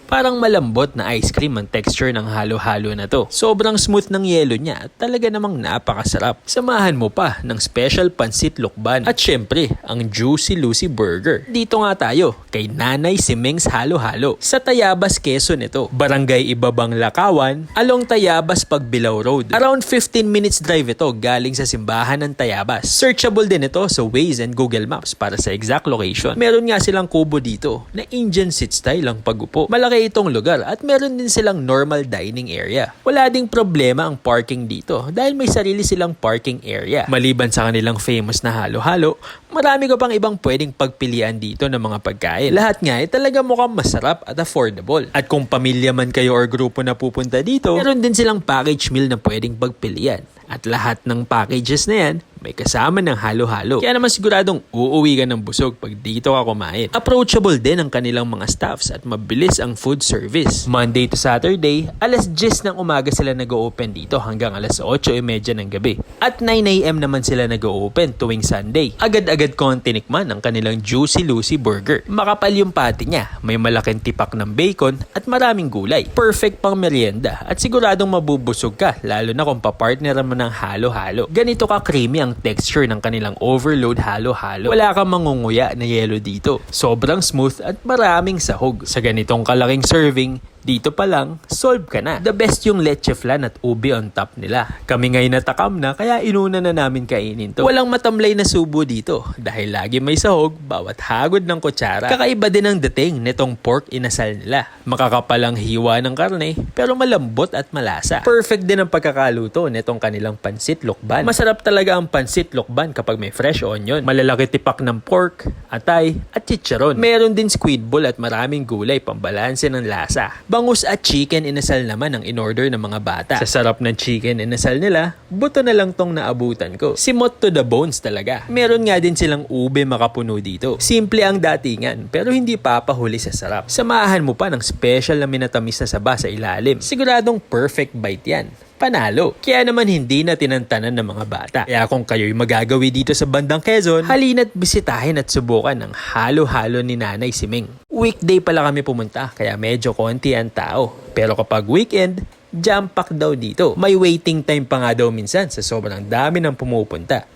Parang malambot na ice cream ang texture ng halo-halo na to. Sobrang smooth ng yelo niya at talaga namang napakasarap. Samahan mo pa ng special pansit lukban at syempre ang Juicy Lucy Burger. Dito nga tayo kay Nanay Simeng's Halo-Halo sa Tayabas, Quezon ito. Barangay Ibabang Lakawan along Tayabas Pagbilao Road. Around 15 minutes drive ito galing sa simbahan ng Tayabas. Searchable din ito sa Waze and Google Maps para sa exact location. Meron nga silang kubo dito na Indian sit style ang pagupo. Malaki itong lugar at meron din silang normal dining area. Wala ding problema ang parking dito dahil may sarili silang parking area. Maliban sa kanilang famous na halo-halo, marami ka pang ibang pwedeng pagpilian dito ng mga pagkain. Lahat nga ay talaga mukhang masarap at affordable. At kung pamilya man kayo or grupo na pupunta dito, meron din silang package meal na pwedeng pagpilian. At lahat ng packages na yan, may kasama ng halo-halo. Kaya naman siguradong uuwi ka ng busog pag dito ka kumain. Approachable din ang kanilang mga staffs at mabilis ang food service. Monday to Saturday, alas 10 ng umaga sila nag-open dito hanggang alas 8:30 ng gabi. At 9 AM naman sila nag-open tuwing Sunday. Agad-agad ko ang tinikman ang kanilang Juicy Lucy Burger. Makapal yung patty niya, may malaking tipak ng bacon at maraming gulay. Perfect pang merienda at siguradong mabubusog ka lalo na kung papartneran mo ng halo-halo. Ganito ka creamy ang texture ng kanilang overload halo-halo. Wala kang mangunguya na yelo dito. Sobrang smooth at maraming sahog. Sa ganitong kalaking serving, dito pa lang, solve ka na. The best yung leche flan at ube on top nila. Kami ngayon natakam na kaya inuna na namin kainin to. Walang matamlay na subo dito dahil lagi may sahog bawat hagod ng kutsara. Kakaiba din ang dating nitong pork inasal nila. Makakapalang hiwa ng karne pero malambot at malasa. Perfect din ang pagkakaluto nitong kanilang pansit lukban. Masarap talaga ang pansit lukban kapag may fresh onion. Malalaki tipak ng pork, atay at chicharon. Meron din squid ball at maraming gulay pambalanse ng lasa. Bangus at chicken inasal naman ang in-order ng mga bata. Sa sarap ng chicken inasal nila, buto na lang tong naabutan ko. Simot to the bones talaga. Meron nga din silang ube makapuno dito. Simple ang datingan pero hindi papahuli sa sarap. Samahan mo pa ng special na minatamis na saba sa ilalim. Siguradong perfect bite yan. Panalo. Kaya naman hindi na tinantanan ng mga bata. Kaya kung kayo'y magagawi dito sa bandang Quezon, halina't bisitahin at subukan ang halo-halo ni Nanay Simeng. Weekday pala kami pumunta kaya medyo konti ang tao. Pero kapag weekend, jam-pack daw dito. May waiting time pa nga daw minsan sa sobrang dami ng pumupunta.